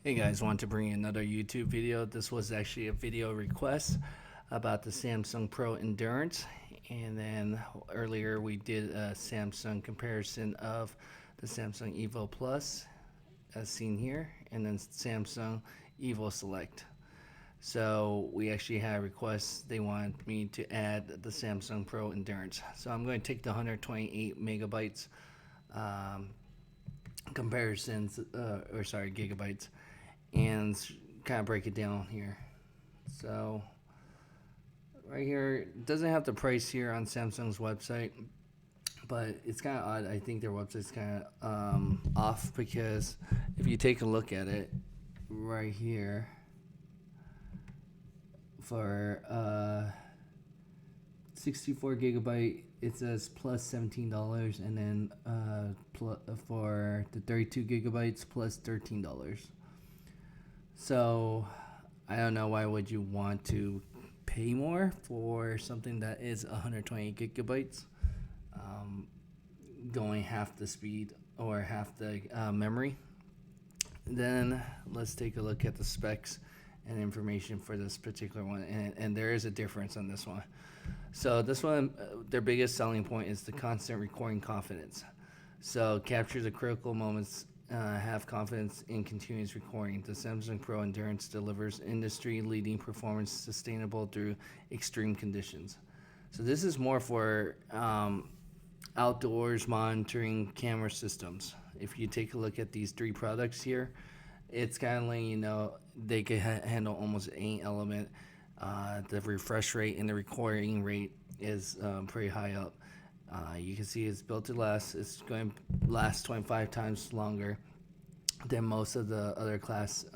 Hey guys, want to bring you another YouTube video. This was actually a video request about the Samsung Pro Endurance, and then earlier we did a Samsung comparison of the Samsung EVO Plus as seen here, and then Samsung EVO Select. So we actually had requests. They wanted me to add the Samsung Pro Endurance. So I'm going to take the 128 megabytes um, comparisons, gigabytes, and kind of break it down here. So right here, it doesn't have the price here on Samsung's website, but it's kind of odd. I think their website's kind of off, because if you take a look at it right here, for 64 gigabyte, it says plus $17, and then for the 32 gigabytes plus $13. So I don't know, why would you want to pay more for something that is 128 gigabytes, going half the speed or half the memory. Then let's take a look at the specs and information for this particular one, and there is a difference on this one. So this one, their biggest selling point is the constant recording confidence. So capture the critical moments, have confidence in continuous recording. The Samsung Pro Endurance delivers industry-leading performance sustainable through extreme conditions. So this is more for outdoors monitoring camera systems. If you take a look at these three products here, it's kind of letting you know they can handle almost any element. The refresh rate and the recording rate is pretty high up. You can see it's built to last. It's going to last 25 times longer than most of the other class.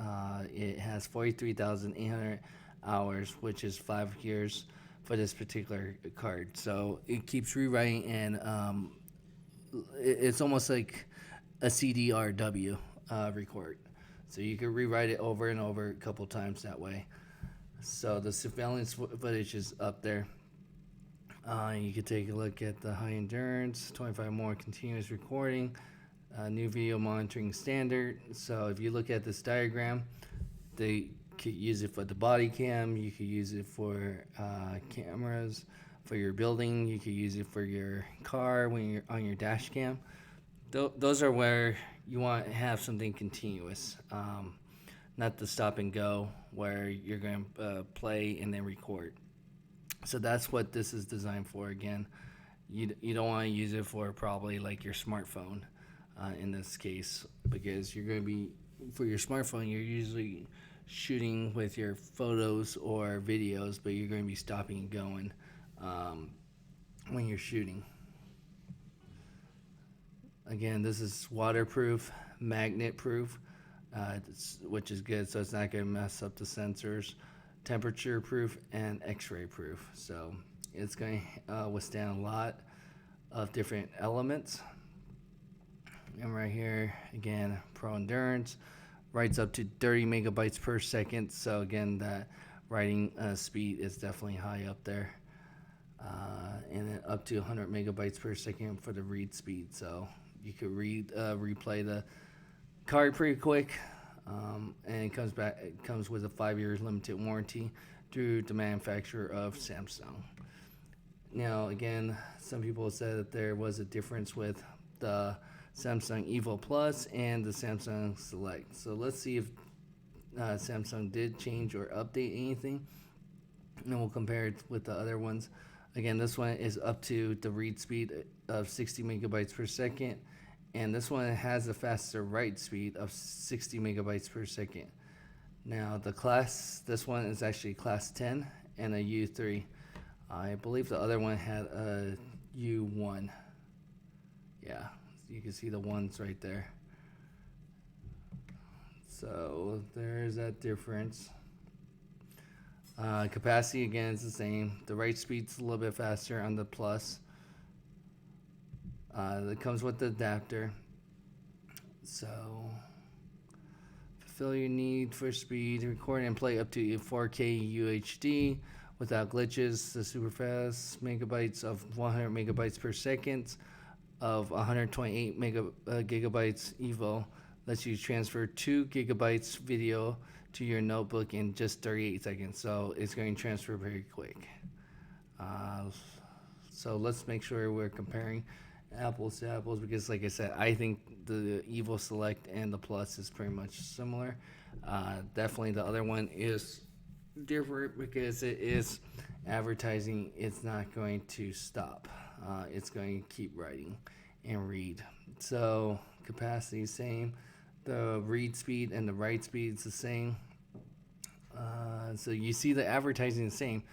It has 43,800 hours, which is 5 years for this particular card. So it keeps rewriting, and it's almost like a CDRW record. So you can rewrite it over and over a couple times that way. So the surveillance footage is up there. You can take a look at the high endurance, 25 more continuous recording, new video monitoring standard. So if you look at this diagram, they could use it for the body cam. You could use it for cameras, for your building. You could use it for your car when you're on your dash cam. Those are where you want to have something continuous, not the stop and go where you're going to play and then record. So that's what this is designed for. Again, you don't want to use it for probably like your smartphone in this case, because you're going to be, for your smartphone, you're usually shooting with your photos or videos, but you're going to be stopping and going when you're shooting. Again, this is waterproof, magnet proof, which is good, so it's not going to mess up the sensors. Temperature proof and x-ray proof, so it's going to withstand a lot of different elements. And right here, again, Pro Endurance writes up to 30 megabytes per second, so again, that writing speed is definitely high up there. And then up to 100 megabytes per second for the read speed, so you could replay the card pretty quick. And it comes with a 5-year limited warranty through the manufacturer of Samsung. Now, again, some people said that there was a difference with the Samsung EVO Plus and the Samsung Select. So let's see if Samsung did change or update anything, and we'll compare it with the other ones. Again, this one is up to the read speed of 60 megabytes per second, and this one has a faster write speed of 60 megabytes per second. Now the class, this one is actually class 10 and a U3. I believe the other one had a U1. Yeah, you can see the ones right there. So there's that difference. Capacity, again, is the same. The write speed's a little bit faster on the Plus. That comes with the adapter. So fulfill your need for speed, record and play up to 4K UHD without glitches. The super fast megabytes of 100 megabytes per second of 128 gigabytes EVO lets you transfer 2 gigabytes video to your notebook in just 38 seconds. So it's going to transfer very quick. Uh, so let's make sure we're comparing apples to apples, because like I said, I think the EVO Select and the Plus is pretty much similar. Definitely the other one is different because it is advertising. It's not going to stop. It's going to keep writing and read. So capacity is same. The read speed and the write speed is the same. So you see the advertising the same.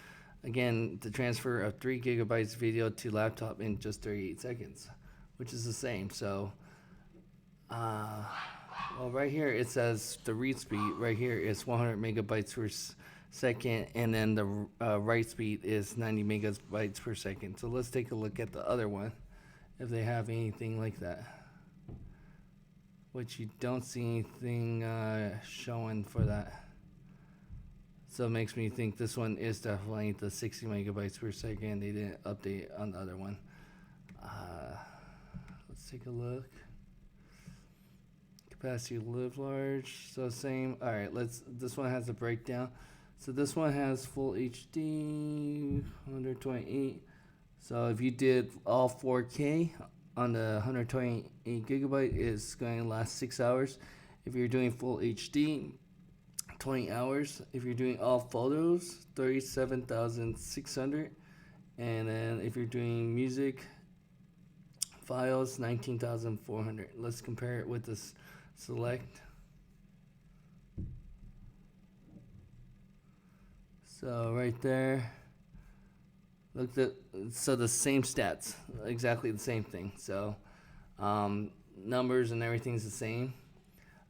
Again, the transfer of 3 gigabytes video to laptop in just 38 seconds, which is the same. So, well, right here it says the read speed right here is 100 megabytes per second, and then the write speed is 90 megabytes per second. So let's take a look at the other one, if they have anything like that. Which you don't see anything showing for that. So it makes me think this one is definitely the 60 megabytes per second. They didn't update on the other one. Let's take a look. Capacity live large, so same. All right, this one has a breakdown. So this one has full HD 128. So if you did all 4K on the 128 gigabyte, it's going to last 6 hours. If you're doing full HD, 20 hours. If you're doing all photos, 37,600. And then if you're doing music files, 19,400. Let's compare it with this Select. So right there, look so the same stats, exactly the same thing. So numbers and everything's the same.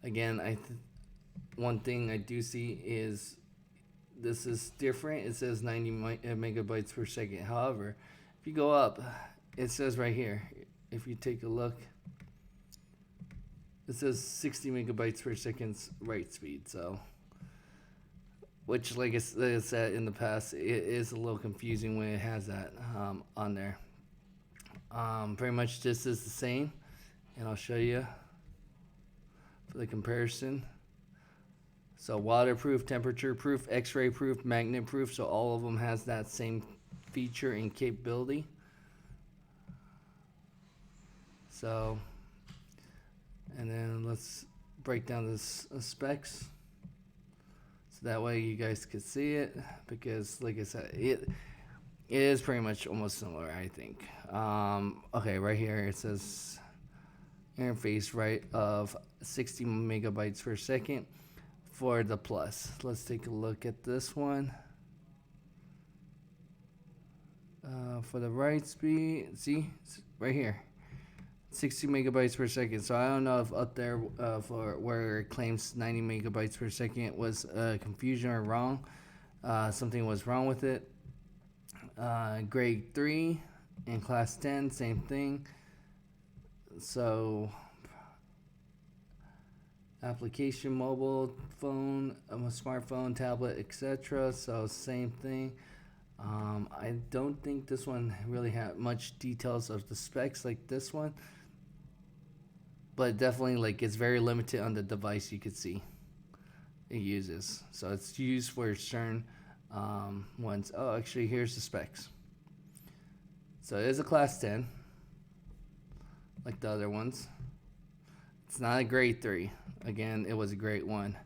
Again, one thing I do see is this is different. It says 90 megabytes per second. However, if you go up, it says right here, if you take a look, it says 60 megabytes per second write speed. So, which, like I said in the past, it is a little confusing when it has that on there. Pretty much this is the same, and I'll show you for the comparison. So waterproof, temperature proof, x-ray proof, magnet proof, so all of them has that same feature and capability. So, and then let's break down this specs, so that way you guys could see it, because like I said, it is pretty much almost similar, I think. Okay, right here it says interface write of 60 megabytes per second for the Plus. Let's take a look at this one. For the write speed, see right here, 60 megabytes per second. So I don't know if up there for where it claims 90 megabytes per second was confusion or wrong. Something was wrong with it. Grade 3 and class 10, same thing. So application, mobile phone, a smartphone, tablet, etc. So same thing. I don't think this one really had much details of the specs like this one, but definitely like it's very limited on the device you could see it uses. So it's used for certain ones. Oh, actually, here's the specs. So it is a class 10, like the other ones. It's not a grade 3. Again, it was a grade 1.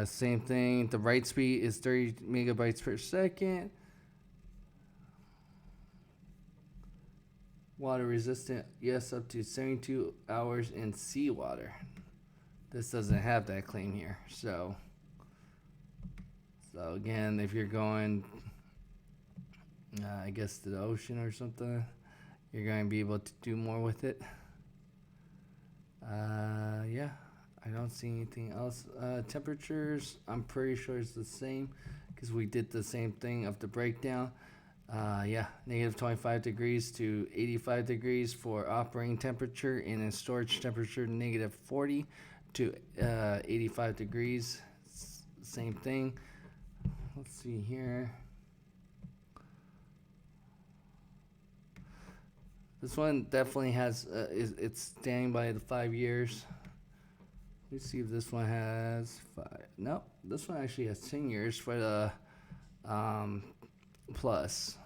Same thing. The write speed is 30 megabytes per second. Water resistant, yes, up to 72 hours in seawater. This doesn't have that claim here. So again, if you're going, I guess, to the ocean or something, you're going to be able to do more with it. Yeah, I don't see anything else. Temperatures, I'm pretty sure it's the same, because we did the same thing of the breakdown. Yeah, negative 25 degrees to 85 degrees for operating temperature, and in storage temperature, negative 40 to 85 degrees. Same thing. Let's see here. This one definitely has, it's standing by the 5 years. Let me see if this one has 5. Nope, this one actually has 10 years for the um, Plus.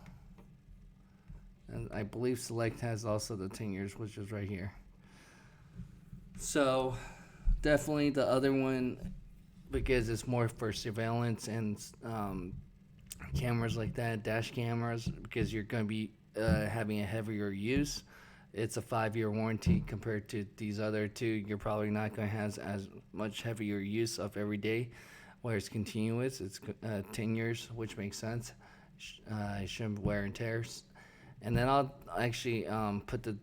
And I believe Select has also the 10 years, which is right here. So definitely the other one, because it's more for surveillance and cameras like that, dash cameras, because you're going to be having a heavier use. It's a 5-year warranty compared to these other two. You're probably not going to have as much heavier use of every day, where it's continuous. It's 10 years, which makes sense. It shouldn't wear and tears. And then I'll actually put the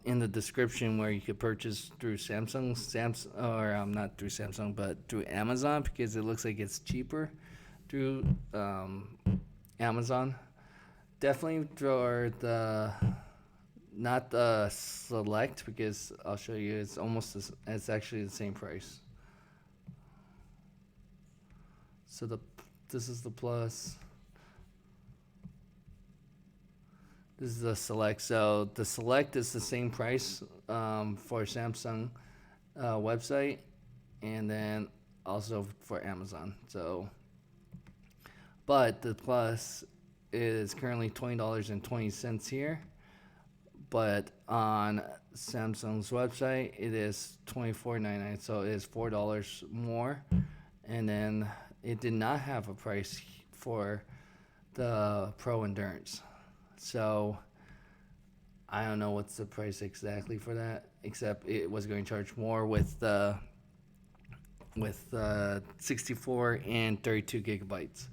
in the description where you could purchase through Samsung, or not through Samsung, but through Amazon, because it looks like it's cheaper through Amazon. Definitely for the not the Select, because I'll show you it's actually the same price. So this is the Plus. This is the Select. So the Select is the same price for Samsung website, and then also for Amazon. So, but the Plus is currently $20.20 here, but on Samsung's website it is $24.99. So it is $4 more, and then it did not have a price for the Pro Endurance. So I don't know what's the price exactly for that, except it was going to charge more with 64 and 32 gigabytes,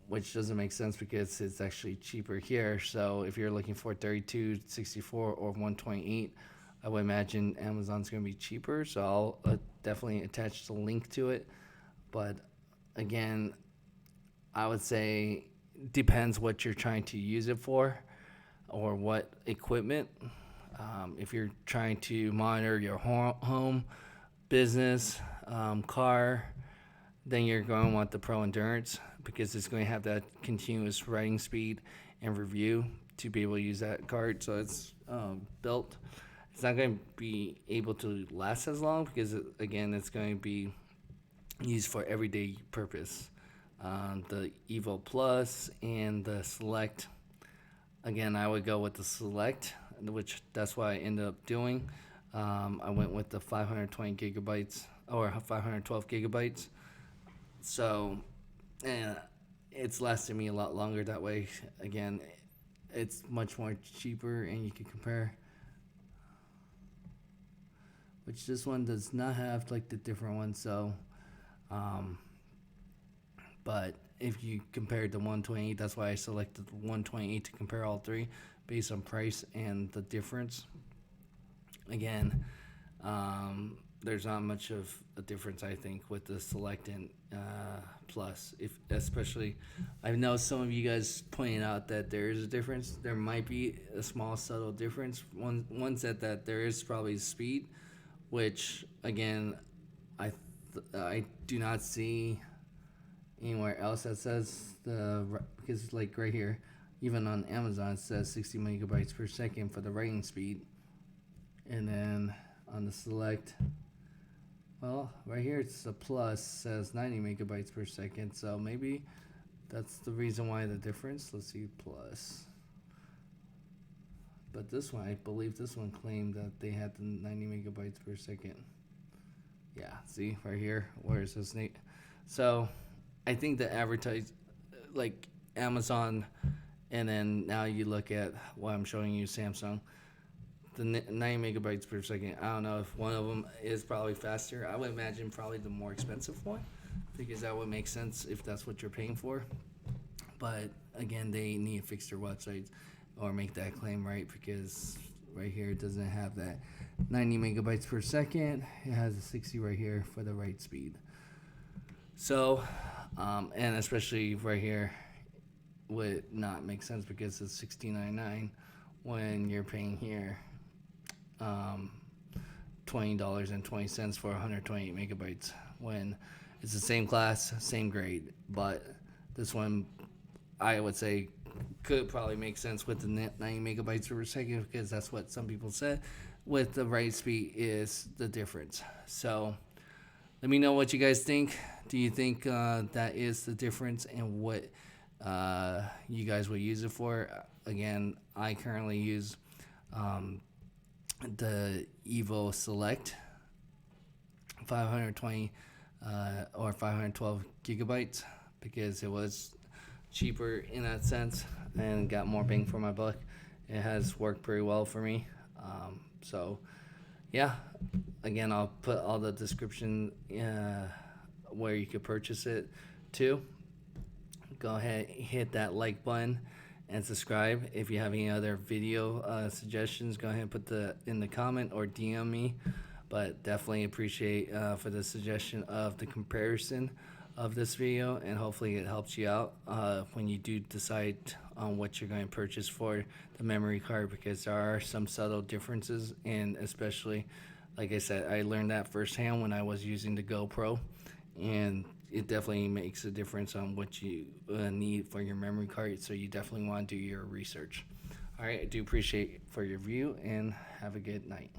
which doesn't make sense because it's actually cheaper here. So if you're looking for 32, 64, or 128, I would imagine Amazon's going to be cheaper. So I'll definitely attach the link to it. But again, I would say depends what you're trying to use it for, or what equipment. If you're trying to monitor your home, business, car, then you're going to want the Pro Endurance, because it's going to have that continuous writing speed and review to be able to use that card. So it's built. It's not going to be able to last as long, because again, it's going to be used for everyday purpose. The EVO Plus and the Select. Again, I would go with the Select, which that's what I ended up doing. I went with the 520 gigabytes or 512 gigabytes. So, it's lasted me a lot longer that way. Again, it's much more cheaper, and you can compare. Which this one does not have like the different ones. So, but if you compare the 128, that's why I selected the 128 to compare all three based on price and the difference. Again, there's not much of a difference, I think, with the Select and Plus. If especially, I know some of you guys pointed out that there is a difference. There might be a small, subtle difference. One said that there is probably speed, which again, I do not see anywhere else that says because like right here, even on Amazon it says 60 megabytes per second for the writing speed, and then on the Select, well, right here it's the Plus says 90 megabytes per second. So maybe that's the reason why the difference. Let's see Plus. But this one, I believe this one claimed that they had the 90 megabytes per second. Yeah, see right here, where it says so I think the advertise, like Amazon, and then now you look at what I'm showing you, Samsung, the 9 megabytes per second. I don't know if one of them is probably faster. I would imagine probably the more expensive one, because that would make sense if that's what you're paying for. But again, they need to fix their websites or make that claim right, because right here it doesn't have that 90 megabytes per second. It has a 60 right here for the write speed. So, and especially right here would not make sense, because it's $16.99 when you're paying here $20.20 for 128 megabytes, when it's the same class, same grade. But this one, I would say, could probably make sense with the 90 megabytes per second, because that's what some people said. with the write speed is the difference. So let me know what you guys think. Do you think that is the difference and what you guys would use it for? Again, I currently use um, the EVO Select 520 or 512 gigabytes because it was cheaper in that sense and got more bang for my buck. It has worked pretty well for me. So, yeah, again, I'll put all the description where you could purchase it too. Go ahead, hit that like button and subscribe. If you have any other video suggestions, go ahead and put the in the comment or DM me. But definitely appreciate for the suggestion of the comparison of this video, and hopefully it helps you out when you do decide on what you're going to purchase for the memory card, because there are some subtle differences, and especially, like I said, I learned that firsthand when I was using the GoPro, and it definitely makes a difference on what you need for your memory card. So you definitely want to do your research. All right, I do appreciate for your view, and have a good night.